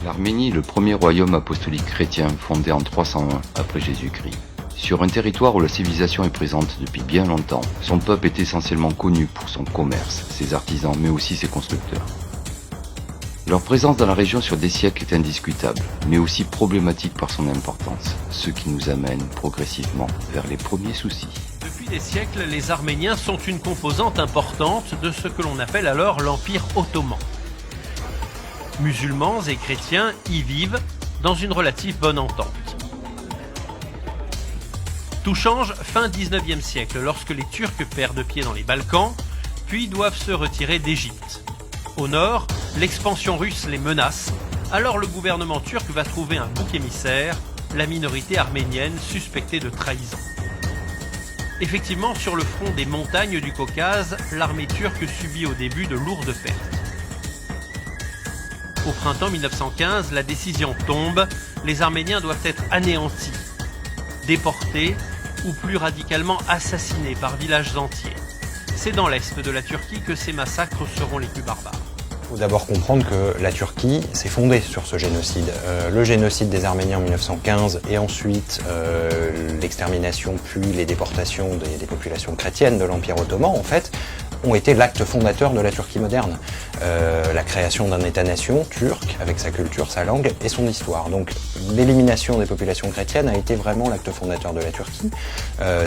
L'Arménie est le premier royaume apostolique chrétien fondé en 301 après Jésus-Christ. Sur un territoire où la civilisation est présente depuis bien longtemps, son peuple est essentiellement connu pour son commerce, ses artisans mais aussi ses constructeurs. Leur présence dans la région sur des siècles est indiscutable, mais aussi problématique par son importance, ce qui nous amène progressivement vers les premiers soucis. Depuis des siècles, les Arméniens sont une composante importante de ce que l'on appelle alors l'Empire ottoman. Musulmans et chrétiens y vivent dans une relative bonne entente. Tout change fin 19e siècle lorsque les Turcs perdent pied dans les Balkans, puis doivent se retirer d'Égypte. Au nord, l'expansion russe les menace, alors le gouvernement turc va trouver un bouc émissaire, la minorité arménienne suspectée de trahison. Effectivement, sur le front des montagnes du Caucase, l'armée turque subit au début de lourdes pertes. Au printemps 1915, la décision tombe, les Arméniens doivent être anéantis, déportés ou plus radicalement assassinés par villages entiers. C'est dans l'est de la Turquie que ces massacres seront les plus barbares. Il faut d'abord comprendre que la Turquie s'est fondée sur ce génocide. Le génocide des Arméniens en 1915 et ensuite l'extermination puis les déportations des populations chrétiennes de l'Empire ottoman, en fait, ont été l'acte fondateur de la Turquie moderne. La création d'un État-nation turc avec sa culture, sa langue et son histoire. Donc l'élimination des populations chrétiennes a été vraiment l'acte fondateur de la Turquie.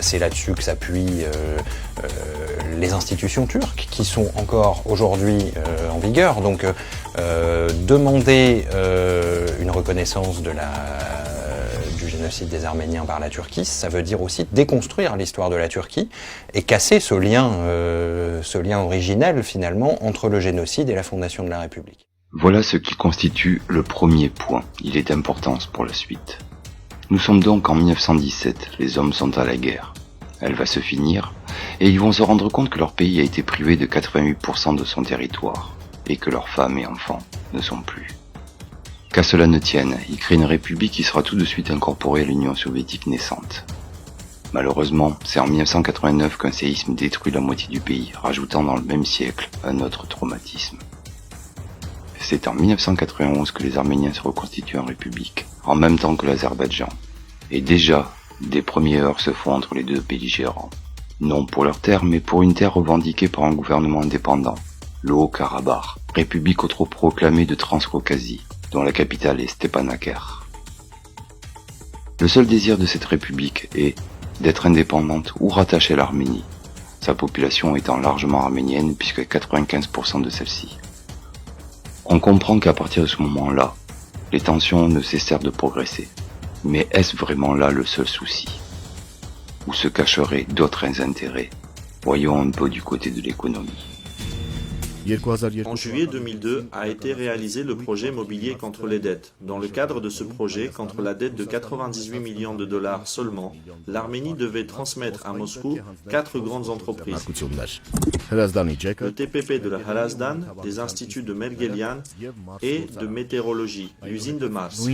C'est là-dessus que s'appuient les institutions turques qui sont encore aujourd'hui en vigueur. Donc demander une reconnaissance du génocide des Arméniens par la Turquie, ça veut dire aussi déconstruire l'histoire de la Turquie et casser ce lien originel finalement entre le génocide et la fondation de la République. Voilà ce qui constitue le premier point. Il est d'importance pour la suite. Nous sommes donc en 1917, les hommes sont à la guerre. Elle va se finir, et ils vont se rendre compte que leur pays a été privé de 88% de son territoire, et que leurs femmes et enfants ne sont plus. Qu'à cela ne tienne, ils créent une république qui sera tout de suite incorporée à l'Union soviétique naissante. Malheureusement, c'est en 1989 qu'un séisme détruit la moitié du pays, rajoutant dans le même siècle un autre traumatisme. C'est en 1991 que les Arméniens se reconstituent en république, en même temps que l'Azerbaïdjan. Et déjà, des premiers heurts se font entre les deux belligérants. Non pour leur terre, mais pour une terre revendiquée par un gouvernement indépendant, le Haut-Karabakh, république autoproclamée de Transcaucasie, dont la capitale est Stepanakert. Le seul désir de cette république est d'être indépendante ou rattachée à l'Arménie, sa population étant largement arménienne puisque 95% de celle-ci. On comprend qu'à partir de ce moment-là, les tensions ne cessèrent de progresser. Mais est-ce vraiment là le seul souci? Ou se cacheraient d'autres intérêts? Voyons un peu du côté de l'économie. En juillet 2002 a été réalisé le projet Mobilier contre les dettes. Dans le cadre de ce projet, contre la dette de 98 millions de dollars seulement, l'Arménie devait transmettre à Moscou 4 grandes entreprises. Le TPP de la Harazdan, des instituts de Mergelian et de météorologie, l'usine de Mars.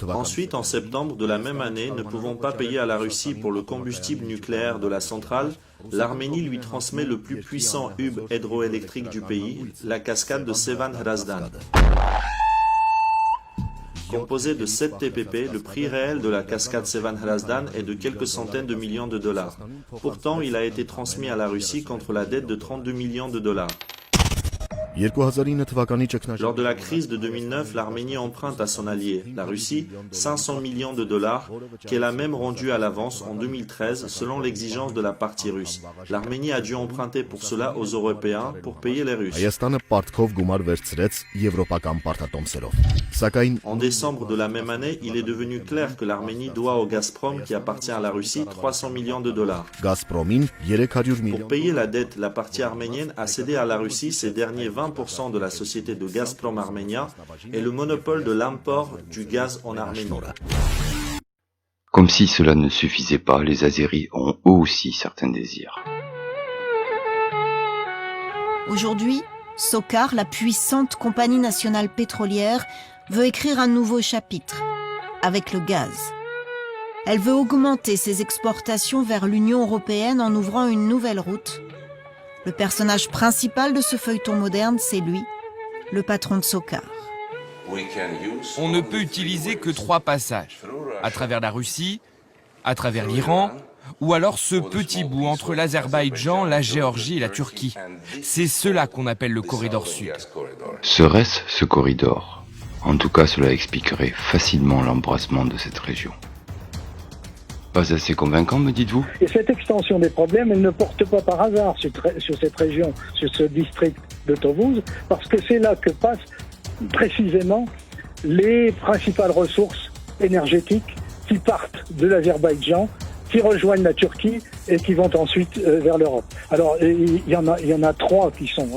Ensuite, en septembre de la même année, ne pouvant pas payer à la Russie pour le combustible nucléaire de la centrale, l'Arménie lui transmet le plus puissant hub hydroélectrique du pays, la cascade de Sevan Hrazdan. Composé de 7 TPP, le prix réel de la cascade Sevan Hrazdan est de quelques centaines de millions de dollars. Pourtant, il a été transmis à la Russie contre la dette de 32 millions de dollars. Lors de la crise de 2009, l'Arménie emprunte à son allié, la Russie, 500 millions de dollars, qu'elle a même rendu à l'avance en 2013 selon l'exigence de la partie russe. L'Arménie a dû emprunter pour cela aux Européens pour payer les Russes. En décembre de la même année, il est devenu clair que l'Arménie doit au Gazprom, qui appartient à la Russie, 300 millions de dollars. Pour payer la dette, la partie arménienne a cédé à la Russie ces derniers 20% de la société de Gazprom Arménia et le monopole de l'import du gaz en Arménie. Comme si cela ne suffisait pas, les Azéris ont eux aussi certains désirs. Aujourd'hui, SOCAR, la puissante compagnie nationale pétrolière, veut écrire un nouveau chapitre, avec le gaz. Elle veut augmenter ses exportations vers l'Union européenne en ouvrant une nouvelle route. Le personnage principal de ce feuilleton moderne, c'est lui, le patron de SOCAR. On ne peut utiliser que 3 passages, à travers la Russie, à travers l'Iran, ou alors ce petit bout entre l'Azerbaïdjan, la Géorgie et la Turquie. C'est cela qu'on appelle le corridor sud. Serait-ce ce corridor? En tout cas, cela expliquerait facilement l'embrassement de cette région. Pas assez convaincant, me dites-vous? Et cette extension des problèmes, elle ne porte pas par hasard sur cette région, sur ce district de Tovuz, parce que c'est là que passent précisément les principales ressources énergétiques qui partent de l'Azerbaïdjan, qui rejoignent la Turquie et qui vont ensuite vers l'Europe. Alors, il y en a 3 qui sont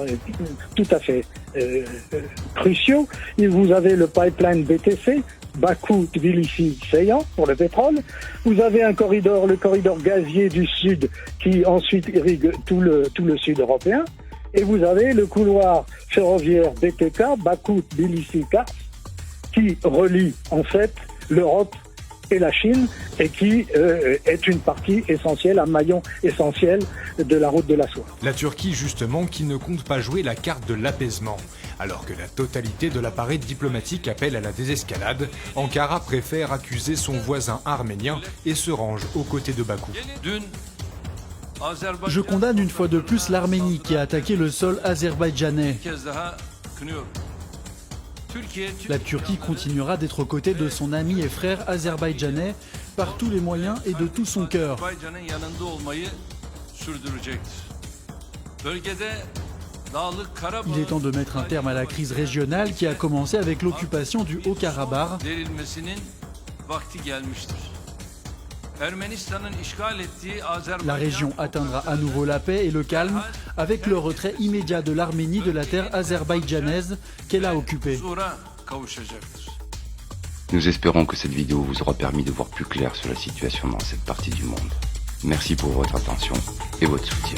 tout à fait cruciaux. Et vous avez le pipeline BTC, Bakou, Tbilissi, Seyhan, pour le pétrole. Vous avez le corridor gazier du Sud, qui ensuite irrigue tout le Sud européen. Et vous avez le couloir ferroviaire BTK, Bakou, Tbilissi, Kars, qui relie en fait l'Europe et la Chine, et qui est une partie essentielle, un maillon essentiel de la route de la soie. La Turquie, justement, qui ne compte pas jouer la carte de l'apaisement. Alors que la totalité de l'appareil diplomatique appelle à la désescalade, Ankara préfère accuser son voisin arménien et se range aux côtés de Bakou. Je condamne une fois de plus l'Arménie qui a attaqué le sol azerbaïdjanais. La Turquie continuera d'être aux côtés de son ami et frère azerbaïdjanais par tous les moyens et de tout son cœur. Il est temps de mettre un terme à la crise régionale qui a commencé avec l'occupation du Haut-Karabakh. La région atteindra à nouveau la paix et le calme avec le retrait immédiat de l'Arménie de la terre azerbaïdjanaise qu'elle a occupée. Nous espérons que cette vidéo vous aura permis de voir plus clair sur la situation dans cette partie du monde. Merci pour votre attention et votre soutien.